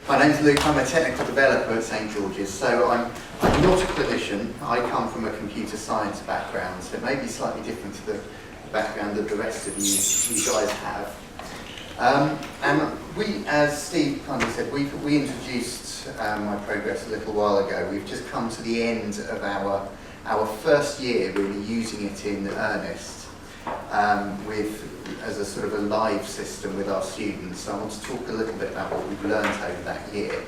My name's Luke, I'm a technical developer at St George's, so I'm not a clinician. I come from a computer science background, so it may be slightly different to the background that the rest of you guys have. And we, as Steve kindly said, we introduced Myprogress a little while ago. We've just come to the end of our first year really using it in earnest, as a sort of a live system with our students. So I want to talk a little bit about what we've learned over that year.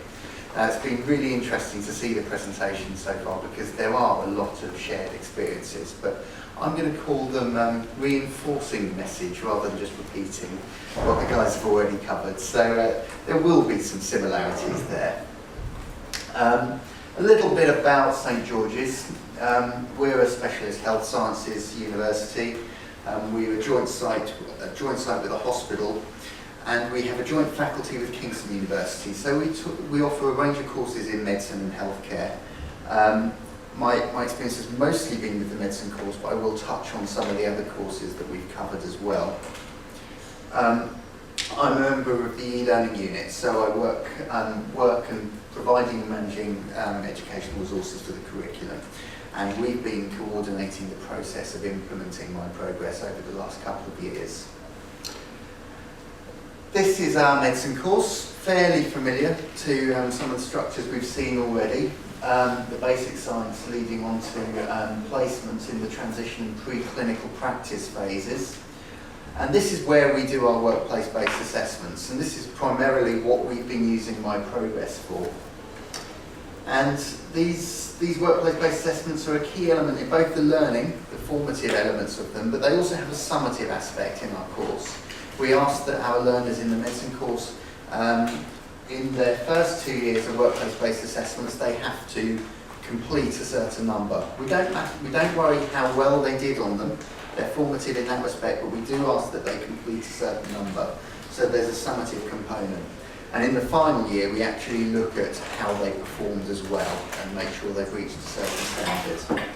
It's been really interesting to see the presentation so far because there are a lot of shared experiences, but I'm going to call them reinforcing the message rather than just repeating what the guys have already covered. So there will be some similarities there. A little bit about St George's. We're a specialist health sciences university. We're a joint site with a hospital, and we have a joint faculty with Kingston University. So we offer a range of courses in medicine and healthcare. My experience has mostly been with the medicine course, but I will touch on some of the other courses that we've covered as well. I'm a member of the e-learning unit, so I work and providing and managing educational resources for the curriculum. And we've been coordinating the process of implementing Myprogress over the last couple of years. This is our medicine course, fairly familiar to some of the structures we've seen already. The basic science leading on to placements in the transition and preclinical practice phases. And this is where we do our workplace-based assessments, and this is primarily what we've been using Myprogress for. And these workplace-based assessments are a key element in both the learning, the formative elements of them, but they also have a summative aspect in our course. We ask that our learners in the medicine course, in their first 2 years of workplace-based assessments, they have to complete a certain number. We don't worry how well they did on them. They're formative in that respect, but we do ask that they complete a certain number. So there's a summative component. And in the final year, we actually look at how they performed as well and make sure they've reached a certain standard.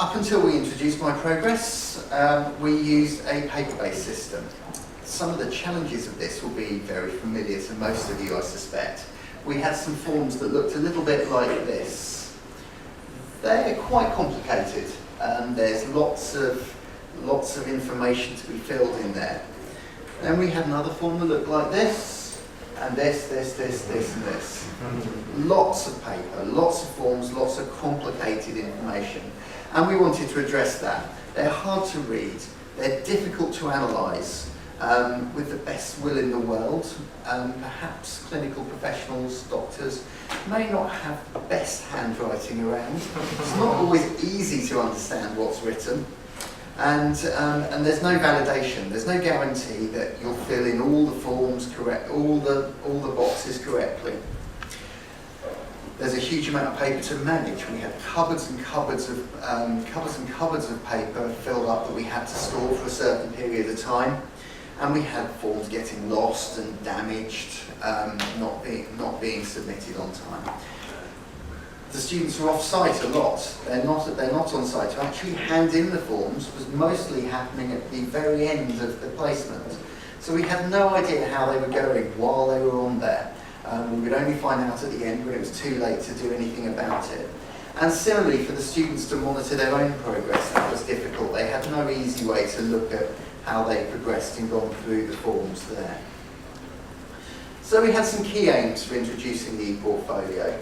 Up until we introduced Myprogress, we used a paper-based system. Some of the challenges of this will be very familiar to most of you, I suspect. We had some forms that looked a little bit like this. They're quite complicated. There's lots of information to be filled in there. Then we had another form that looked like this, and this, and this. Lots of paper, lots of forms, lots of complicated information. And we wanted to address that. They're hard to read, they're difficult to analyse. With the best will in the world, perhaps clinical professionals, doctors, may not have the best handwriting around. It's not always easy to understand what's written. And there's no validation, there's no guarantee that you'll fill in all the forms correct, all the boxes correctly. There's a huge amount of paper to manage. We had cupboards and cupboards of paper filled up that we had to store for a certain period of time. And we had forms getting lost and damaged, not being submitted on time. The students are off-site a lot. They're not on site. To actually hand in the forms was mostly happening at the very end of the placement. So we had no idea how they were going while they were on there. We would only find out at the end when it was too late to do anything about it. And similarly, for the students to monitor their own progress, that was difficult. They had no easy way to look at how they progressed and gone through the forms there. So we had some key aims for introducing the e-portfolio.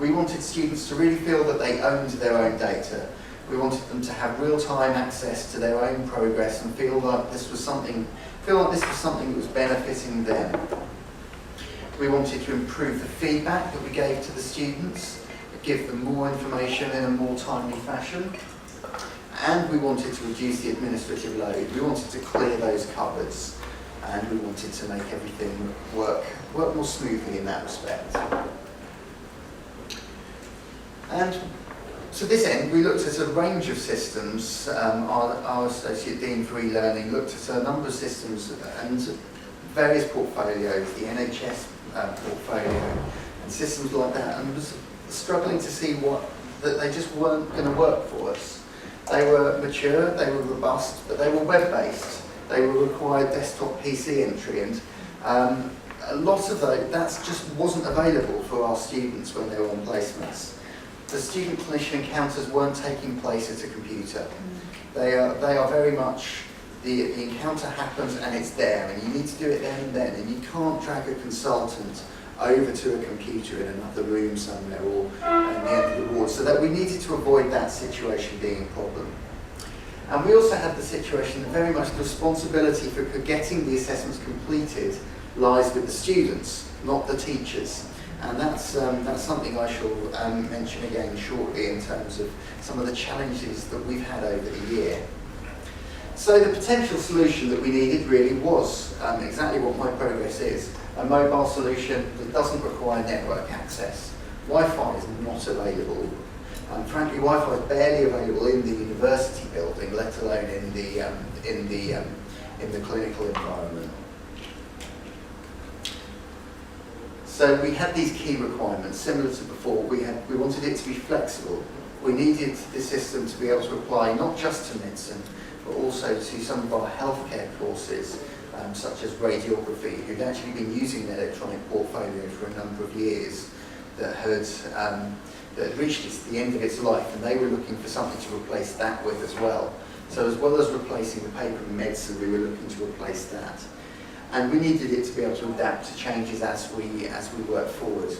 We wanted students to really feel that they owned their own data. We wanted them to have real-time access to their own progress and feel like this was something that was benefiting them. We wanted to improve the feedback that we gave to the students, give them more information in a more timely fashion. And we wanted to reduce the administrative load. We wanted to clear those cupboards, and we wanted to make everything work more smoothly in that respect. And to this end, we looked at a range of systems. Our Associate Dean for e-learning looked at a number of systems and various portfolios, the NHS portfolio, and systems like that, and was struggling to see that they just weren't going to work for us. They were mature, they were robust, but they were web-based. They were required desktop PC entry, and A lot of that just wasn't available for our students when they were on placements. The student-clinician encounters weren't taking place at a computer. They are very much, the encounter happens and it's there, and you need to do it there and then, and you can't drag a consultant over to a computer in another room somewhere or at the end of the ward, so that we needed to avoid that situation being a problem. And we also had the situation that very much the responsibility for getting the assessments completed lies with the students, not the teachers. And that's something I shall mention again shortly in terms of some of the challenges that we've had over the year. So the potential solution that we needed really was exactly what Myprogress is, a mobile solution that doesn't require network access. Wi-Fi is not available. Frankly, Wi-Fi is barely available in the university building, let alone in the clinical environment. So we had these key requirements, similar to before. We wanted it to be flexible. We needed the system to be able to apply not just to medicine, but also to some of our healthcare courses, such as radiography, who'd actually been using the electronic portfolio for a number of years, that had reached the end of its life, and they were looking for something to replace that with as well. So as well as replacing the paper in medicine, we were looking to replace that. And we needed it to be able to adapt to changes as we work forward.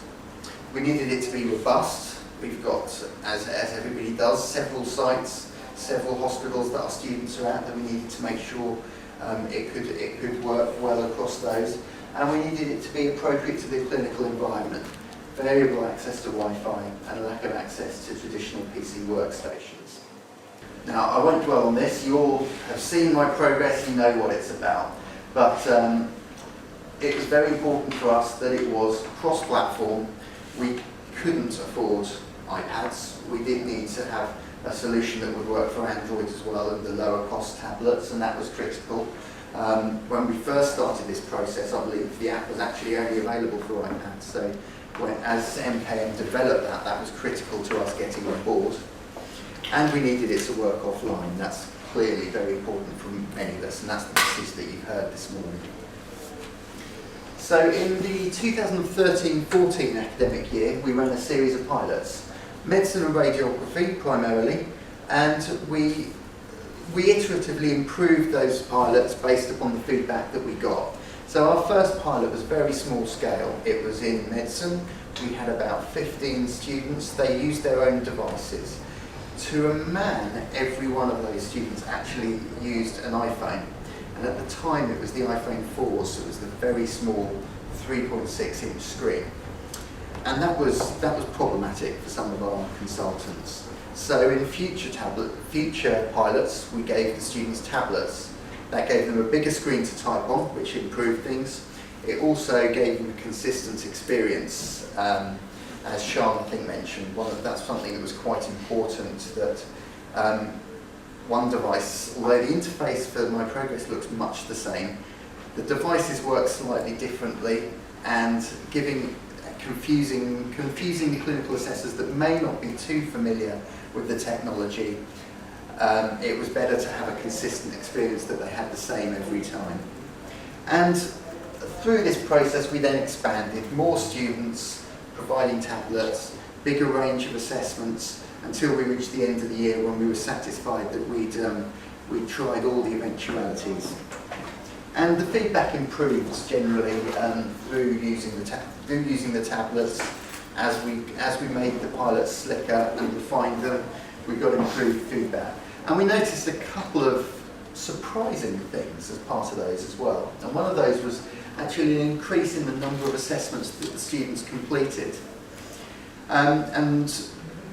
We needed it to be robust. We've got, as everybody does, several sites, several hospitals that our students are at, that we needed to make sure it could work well across those. And we needed it to be appropriate to the clinical environment. Variable access to Wi-Fi and lack of access to traditional PC workstations. Now, I won't dwell on this. You all have seen Myprogress, you know what it's about. But it was very important for us that it was cross-platform. We couldn't afford iPads. We did need to have a solution that would work for Android as well, and the lower cost tablets, and that was critical. When we first started this process, I believe the app was actually only available for iPads. So as MKM developed that was critical to us getting on board. And we needed it to work offline. That's clearly very important for many of us, and that's the message that you've heard this morning. So in the 2013-14 academic year, we ran a series of pilots, medicine and radiography primarily, and we iteratively improved those pilots based upon the feedback that we got. So our first pilot was very small scale. It was in medicine. We had about 15 students. They used their own devices. To a man, every one of those students actually used an iPhone. And at the time, it was the iPhone 4, so it was the very small 3.6-inch screen. And that was problematic for some of our consultants. So in future pilots, we gave the students tablets. That gave them a bigger screen to type on, which improved things. It also gave them a consistent experience. As Sean, I think, mentioned, that's something that was quite important, that one device, although the interface for Myprogress looks much the same, the devices work slightly differently, and confusing the clinical assessors that may not be too familiar with the technology. It was better to have a consistent experience, that they had the same every time. And through this process, we then expanded more students, providing tablets, bigger range of assessments, until we reached the end of the year when we were satisfied that we'd tried all the eventualities. And the feedback improves generally through using the tablets. As we made the pilots slicker and refined them, we got improved feedback. And we noticed a couple of surprising things as part of those as well. And one of those was actually an increase in the number of assessments that the students completed. And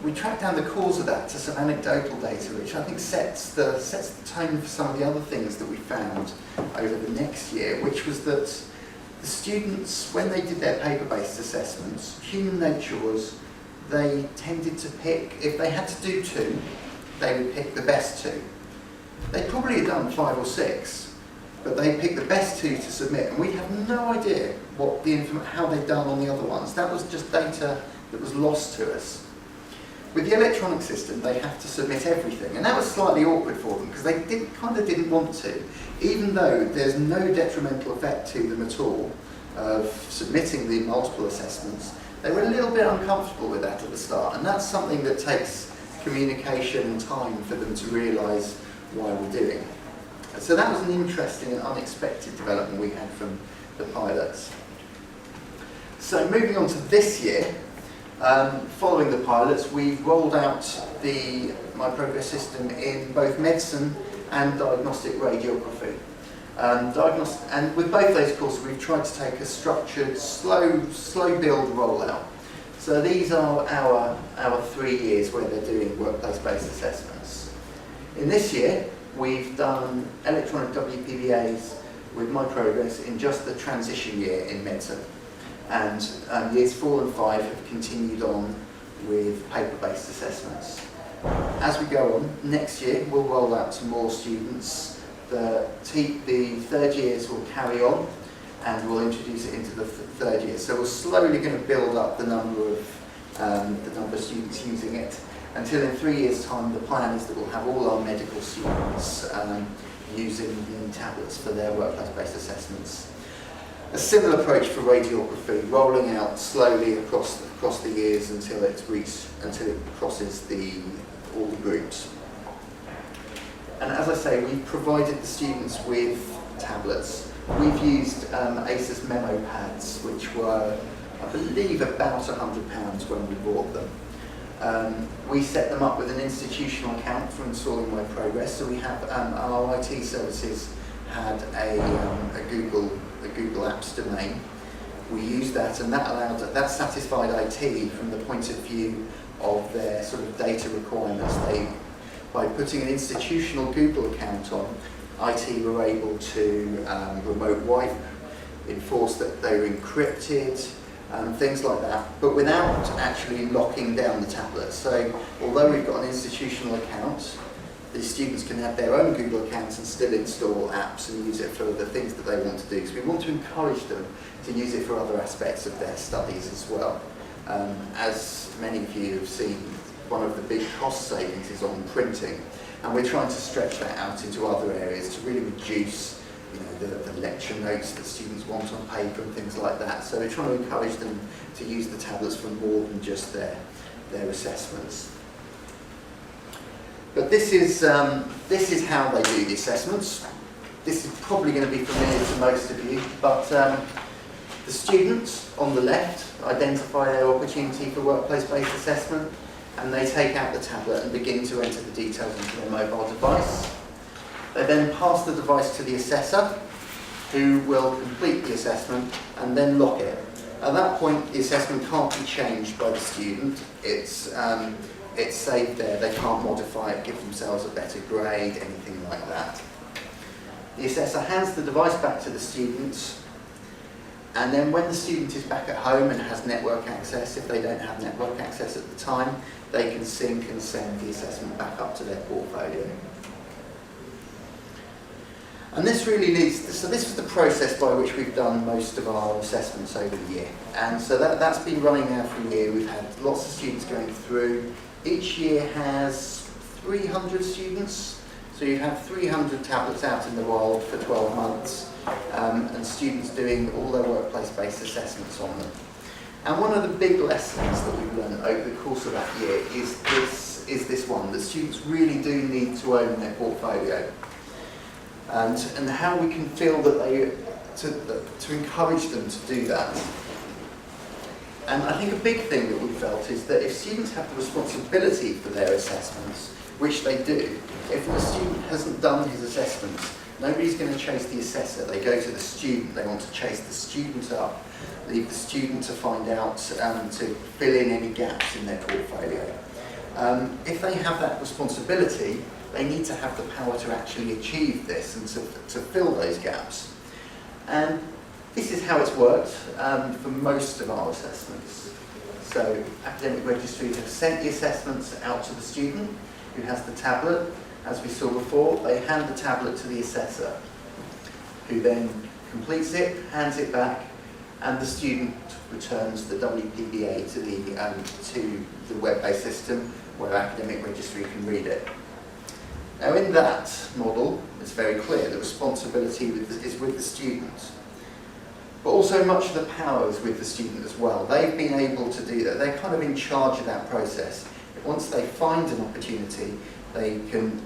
we tracked down the cause of that to some anecdotal data, which I think sets the tone for some of the other things that we found over the next year, which was that the students, when they did their paper-based assessments, human nature was they tended to pick, if they had to do two, they would pick the best two. They probably had done 5 or 6, but they picked the best 2 to submit, and we have no idea how they'd done on the other ones. That was just data that was lost to us. With the electronic system, they have to submit everything, and that was slightly awkward for them because they didn't want to, even though there's no detrimental effect to them at all of submitting the multiple assessments. They were a little bit uncomfortable with that at the start, and that's something that takes communication and time for them to realise why we're doing. So that was an interesting and unexpected development we had from the pilots. So moving on to this year, following the pilots, we've rolled out the Myprogress system in both medicine and diagnostic radiography. And with both those courses, we've tried to take a structured, slow build rollout. So these are our 3 years where they're doing workplace-based assessments. In this year, we've done electronic WPBAs with Myprogress in just the transition year in medicine. And years 4 and 5 have continued on with paper-based assessments. As we go on, next year we'll roll out to more students. The third years will carry on, and we'll introduce it into the third year. So we're slowly going to build up the number of students using it, until in 3 years' time the plan is that we'll have all our medical students using the tablets for their workplace-based assessments. A similar approach for radiography, rolling out slowly across the years until it crosses all the groups. And as I say, we've provided the students with tablets. We've used ASUS memo pads, which were, I believe, about £100 when we bought them. We set them up with an institutional account for installing Myprogress. So we have our IT services had a Google Apps domain. We used that, and that satisfied IT from the point of view of their sort of data requirements. By putting an institutional Google account on, IT were able to remote wipe, enforce that they were encrypted, things like that, but without actually locking down the tablet. So although we've got an institutional account, the students can have their own Google accounts and still install apps and use it for the things that they want to do. Because we want to encourage them to use it for other aspects of their studies as well. As many of you have seen, one of the big cost savings is on printing, and we're trying to stretch that out into other areas to really reduce the lecture notes that students want on paper and things like that. So we're trying to encourage them to use the tablets for more than just their assessments. But this is how they do the assessments. This is probably going to be familiar to most of you, but the students on the left identify their opportunity for workplace-based assessment, and they take out the tablet and begin to enter the details into their mobile device. They then pass the device to the assessor, who will complete the assessment and then lock it. At that point, the assessment can't be changed by the student. It's saved there, they can't modify it, give themselves a better grade, anything like that. The assessor hands the device back to the student, and then when the student is back at home and has network access, if they don't have network access at the time, they can sync and send the assessment back up to their portfolio. And this really leads to, so this is the process by which we've done most of our assessments over the year. And so that's been running now for a year. We've had lots of students going through. Each year has 300 students. So you have 300 tablets out in the wild for 12 months, and students doing all their workplace-based assessments on them. And one of the big lessons that we've learned over the course of that year is this one, that students really do need to own their portfolio. And how we can feel that to encourage them to do that. And I think a big thing that we felt is that if students have the responsibility for their assessments, which they do, if the student hasn't done his assessments, nobody's going to chase the assessor. They go to the student. They want to chase the student up, leave the student to find out, to fill in any gaps in their portfolio. If they have that responsibility, they need to have the power to actually achieve this and to fill those gaps. And this is how it's worked for most of our assessments. So academic registries have sent the assessments out to the student who has the tablet. As we saw before, they hand the tablet to the assessor, who then completes it, hands it back, and the student returns the WPBA to the web-based system where academic registry can read it. Now in that model, it's very clear the responsibility is with the student, but also much of the power is with the student as well. They've been able to do that. They're kind of in charge of that process. Once they find an opportunity, they can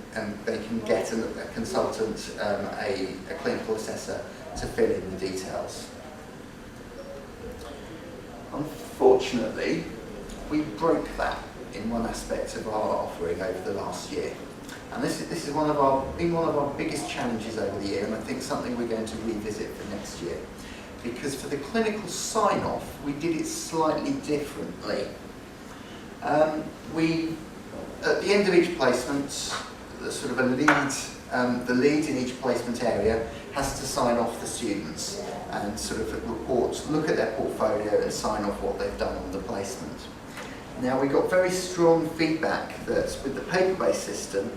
get a consultant, a clinical assessor to fill in the details. Unfortunately, we broke that in one aspect of our offering over the last year. And this is been one of our biggest challenges over the year, and I think something we're going to revisit for next year. Because for the clinical sign-off, we did it slightly differently. At the end of each placement, the lead in each placement area has to sign off the students and sort of look at their portfolio and sign off what they've done on the placement. Now, we got very strong feedback that with the paper-based system,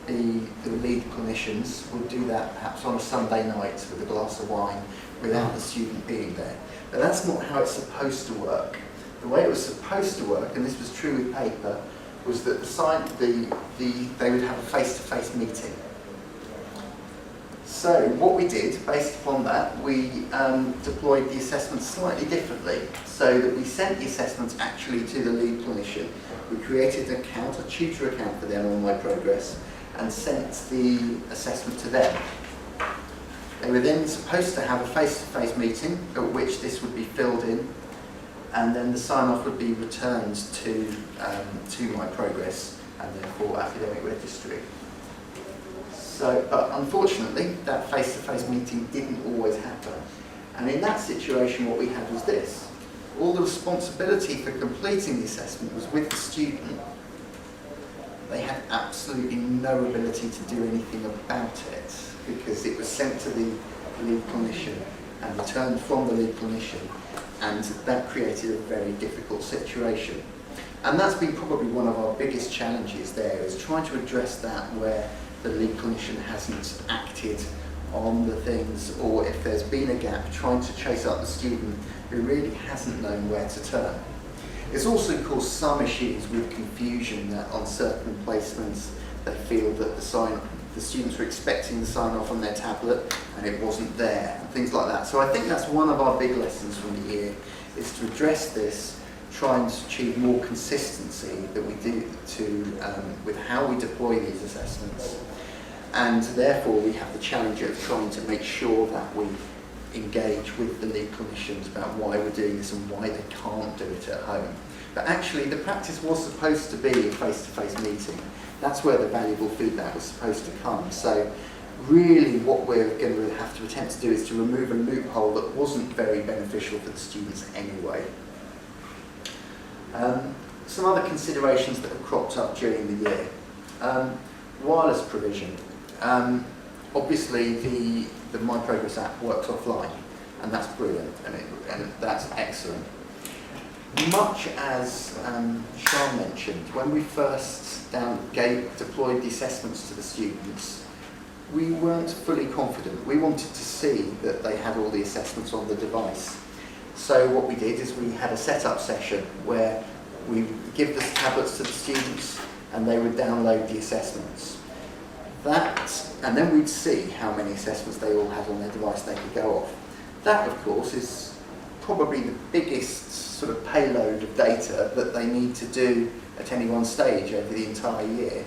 the lead clinicians would do that perhaps on a Sunday night with a glass of wine without the student being there. But that's not how it's supposed to work. The way it was supposed to work, and this was true with paper, was that they would have a face-to-face meeting. So what we did, based upon that, we deployed the assessment slightly differently, so that we sent the assessments actually to the lead clinician. We created an account, a tutor account for them on Myprogress, and sent the assessment to them. They were then supposed to have a face-to-face meeting at which this would be filled in, and then the sign-off would be returned to Myprogress and therefore academic registry. So, but unfortunately, that face-to-face meeting didn't always happen. And in that situation, what we had was this. All the responsibility for completing the assessment was with the student. They had absolutely no ability to do anything about it because it was sent to the lead clinician and returned from the lead clinician, and that created a very difficult situation. And that's been probably one of our biggest challenges there, is trying to address that where the lead clinician hasn't acted on the things, or if there's been a gap, trying to chase up the student who really hasn't known where to turn. It's also caused some issues with confusion that on certain placements they feel that the students were expecting the sign-off on their tablet and it wasn't there, and things like that. So I think that's one of our big lessons from the year, is to address this, try and achieve more consistency that we do with how we deploy these assessments. And therefore we have the challenge of trying to make sure that we engage with the lead clinicians about why we're doing this and why they can't do it at home. But actually the practice was supposed to be a face-to-face meeting. That's where the valuable feedback was supposed to come. So really what we're going to have to attempt to do is to remove a loophole that wasn't very beneficial for the students anyway. Some other considerations that have cropped up during the year. Wireless provision. Obviously the Myprogress app works offline, and that's brilliant, and that's excellent. Much as Sean mentioned, when we first deployed the assessments to the students, we weren't fully confident. We wanted to see that they had all the assessments on the device. So what we did is we had a setup session where we give the tablets to the students and they would download the assessments. And then we'd see how many assessments they all had on their device they could go off. That, of course, is probably the biggest sort of payload of data that they need to do at any one stage over the entire year.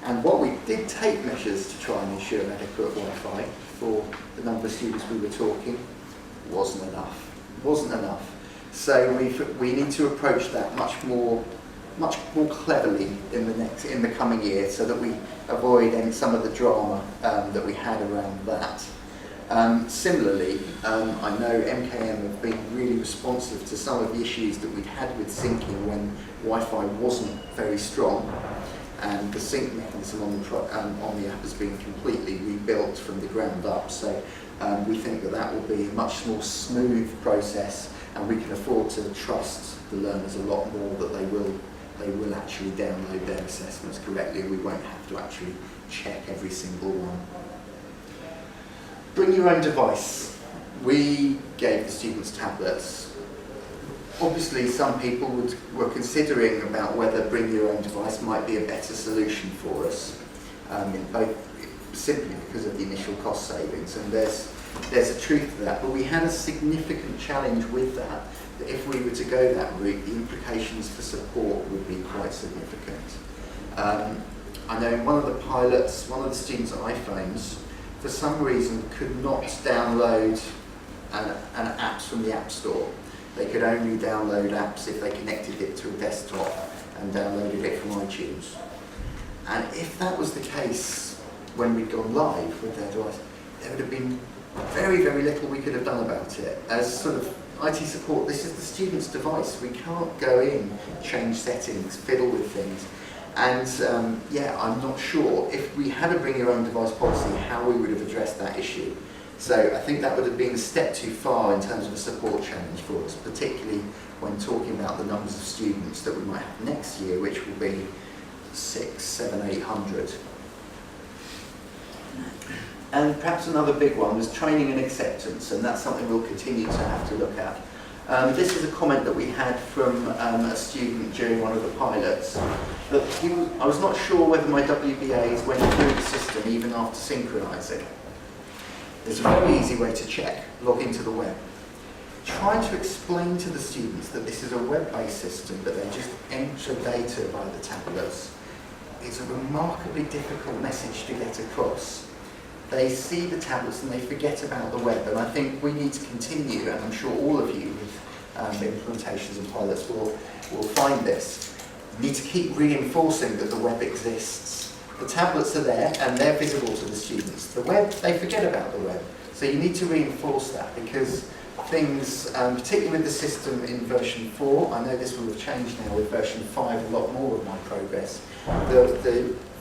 And while we did take measures to try and ensure adequate Wi-Fi for the number of students we were talking, wasn't enough. So we need to approach that much more cleverly in the coming year, so that we avoid some of the drama that we had around that. Similarly, I know MKM have been really responsive to some of the issues that we'd had with syncing when Wi-Fi wasn't very strong, and the sync mechanism on the app has been completely rebuilt from the ground up. So we think that will be a much more smooth process, and we can afford to trust the learners a lot more that they will actually download their assessments correctly. We won't have to actually check every single one. Bring your own device. We gave the students tablets. Obviously, some people were considering about whether bring your own device might be a better solution for us, simply because of the initial cost savings, and there's a truth to that. But we had a significant challenge with that if we were to go that route, the implications for support would be quite significant. I know in one of the pilots, one of the students' iPhones, for some reason, could not download an apps from the App Store. They could only download apps if they connected it to a desktop and downloaded it from iTunes. And if that was the case when we'd gone live with their device, there would have been very, very little we could have done about it. As sort of IT support, this is the student's device. We can't go in, change settings, fiddle with things. And yeah, I'm not sure if we had a bring your own device policy, how we would have addressed that issue. So I think that would have been a step too far in terms of a support challenge for us, particularly when talking about the numbers of students that we might have next year, which will be 600, 700, 800. And perhaps another big one was training and acceptance, and that's something we'll continue to have to look at. This is a comment that we had from a student during one of the pilots, that I was not sure whether my WBAs went through the system even after synchronising. There's a very easy way to check, log into the web. Trying to explain to the students that this is a web-based system, that they just enter data via the tablets, is a remarkably difficult message to get across. They see the tablets and they forget about the web, and I think we need to continue, and I'm sure all of you with implementations and pilots will find this. We need to keep reinforcing that the web exists. The tablets are there and they're visible to the students. The web, they forget about the web. So you need to reinforce that, because things, particularly with the system in version 4, I know this will have changed now with version 5 a lot more of Myprogress.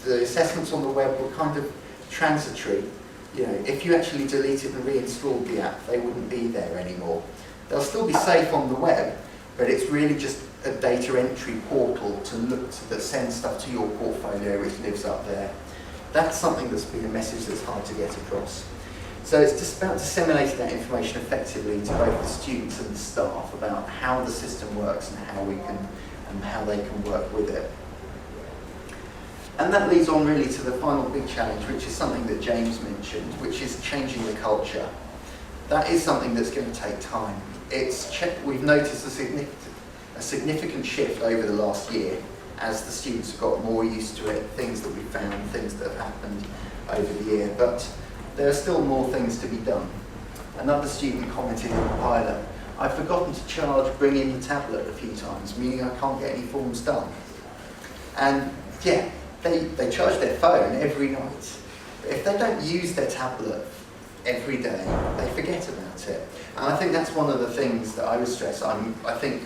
The assessments on the web were kind of transitory. You know, if you actually deleted and reinstalled the app, they wouldn't be there anymore. They'll still be safe on the web, but it's really just a data entry portal that sends stuff to your portfolio, which lives up there. That's something that's been a message that's hard to get across. So it's just about disseminating that information effectively to both the students and the staff about how the system works and how they can work with it. And that leads on really to the final big challenge, which is something that James mentioned, which is changing the culture. That is something that's going to take time. We've noticed a significant shift over the last year as the students have got more used to it, things that we've found, things that have happened over the year, but there are still more things to be done. Another student commented in the pilot, "I've forgotten to charge bring in the tablet a few times, meaning I can't get any forms done." And yeah, they charge their phone every night. But if they don't use their tablet every day, they forget about it. And I think that's one of the things that I would stress. I think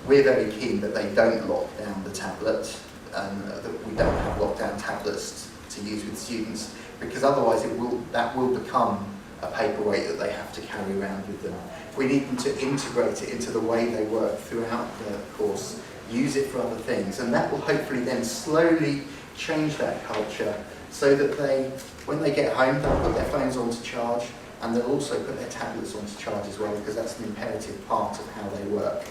we're very keen that they don't lock down the tablet, and that we don't have lockdown tablets to use with students, because otherwise that will become a paperweight that they have to carry around with them. We need them to integrate it into the way they work throughout the course, use it for other things, and that will hopefully then slowly change that culture so that when they get home, they'll put their phones onto charge, and they'll also put their tablets onto charge as well, because that's an imperative part of how they work.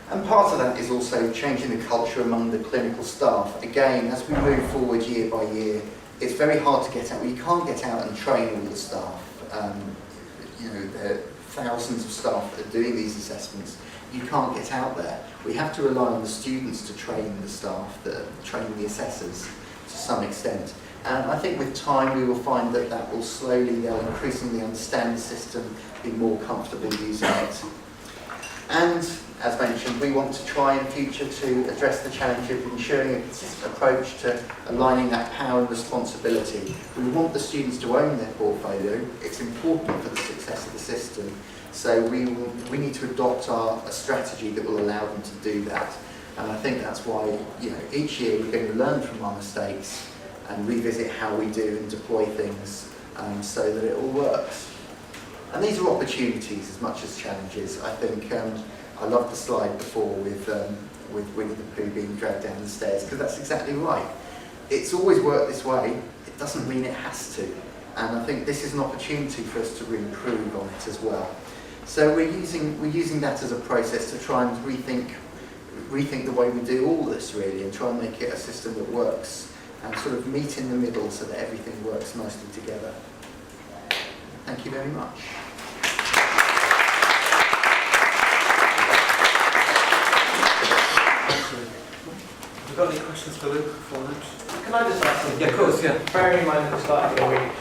And part of that is also changing the culture among the clinical staff. Again, as we move forward year by year, it's very hard to get out. You can't get out and train all the staff. There are thousands of staff that are doing these assessments. You can't get out there. We have to rely on the students to train the staff, train the assessors to some extent. And I think with time we will find that they'll increasingly understand the system, be more comfortable using it. And as mentioned, we want to try in future to address the challenge of ensuring a consistent approach to aligning that power and responsibility. We want the students to own their portfolio. It's important for the success of the system. So we need to adopt a strategy that will allow them to do that. And I think that's why each year we're going to learn from our mistakes and revisit how we do and deploy things so that it all works. And these are opportunities as much as challenges. I think I loved the slide before with Winnie the Pooh being dragged down the stairs, because that's exactly right. It's always worked this way. It doesn't mean it has to. and I think this is an opportunity for us to improve on it as well. So we're using that as a process to try and rethink the way we do all this really, and try and make it a system that works and sort of meet in the middle so that everything works nicely together. Thank you very much. Have you got any questions for Luke before lunch? Can I just ask something? Yeah, of course, yeah. Bearing in mind that we're starting in a week.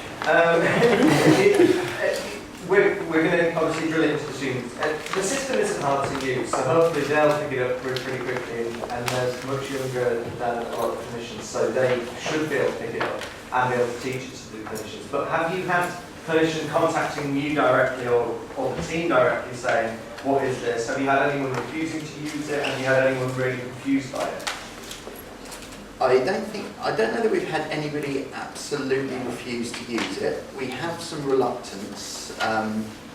We're going to obviously drill into the students. The system isn't hard to use, so hopefully they'll pick it up pretty quickly, and they're much younger than a lot of clinicians, so they should be able to pick it up and be able to teach it to the clinicians. But have you had clinicians contacting you directly or the team directly saying, what is this? Have you had anyone refusing to use it? Have you had anyone really confused by it? I don't know that we've had anybody absolutely refuse to use it. We have some reluctance.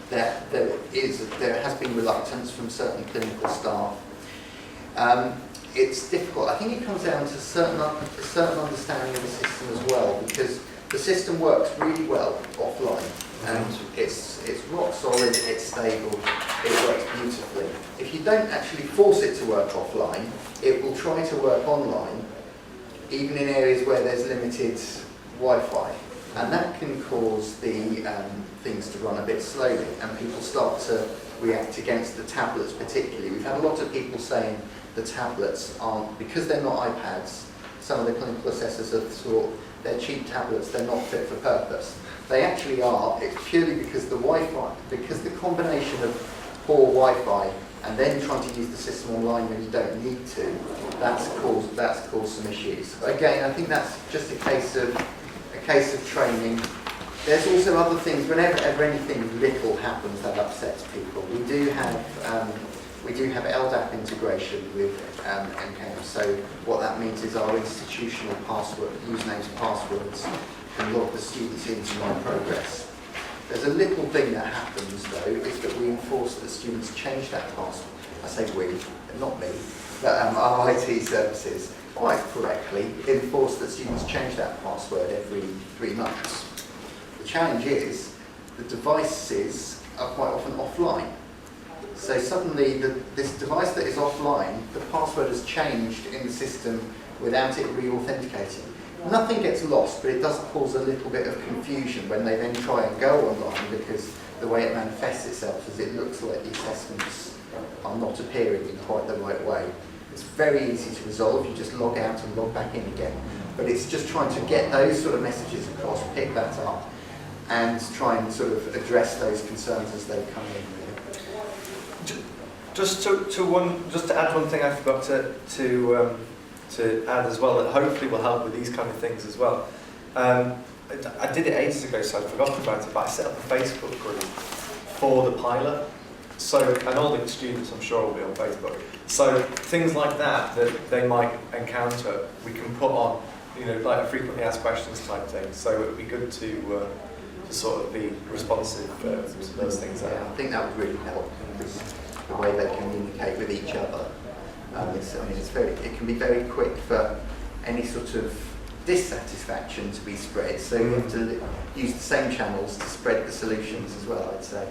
There has been reluctance from certain clinical staff. It's difficult. I think it comes down to a certain understanding of the system as well, because the system works really well offline, and it's rock solid, it's stable, it works beautifully. If you don't actually force it to work offline, it will try to work online, even in areas where there's limited Wi-Fi, and that can cause the things to run a bit slowly, and people start to react against the tablets particularly. We've had a lot of people saying the tablets aren't, because they're not iPads, some of the clinical assessors have thought they're cheap tablets, they're not fit for purpose. They actually are. It's purely because the Wi-Fi, because the combination of poor Wi-Fi and then trying to use the system online when you don't need to, that's caused some issues. Again, I think that's just a case of training. There's also other things. Whenever anything little happens that upsets people, we do have LDAP integration with MCAM. So what that means is our institutional password, usernames and passwords, can log the students into Myprogress. There's a little thing that happens though, is that we enforce that students change that password. I say we, not me, but our IT services quite correctly enforce that students change that password every 3 months. The challenge is the devices are quite often offline. So suddenly this device that is offline, the password has changed in the system without it re-authenticating. Nothing gets lost, but it does cause a little bit of confusion when they then try and go online, because the way it manifests itself is it looks like the assessments are not appearing in quite the right way. It's very easy to resolve, you just log out and log back in again. But it's just trying to get those sort of messages across, pick that up, and try and sort of address those concerns as they come in. Just to add one thing I forgot to add as well, that hopefully will help with these kind of things as well. I did it ages ago, so I forgot about it, but I set up a Facebook group for the pilot. So, and all the students I'm sure will be on Facebook. So things like that they might encounter, we can put on, like a frequently asked questions type thing. So it would be good to sort of be responsive to those things. Yeah, I think that would really help, because the way they communicate with each other. It can be very quick for any sort of dissatisfaction to be spread. So you have to use the same channels to spread the solutions as well, I'd say.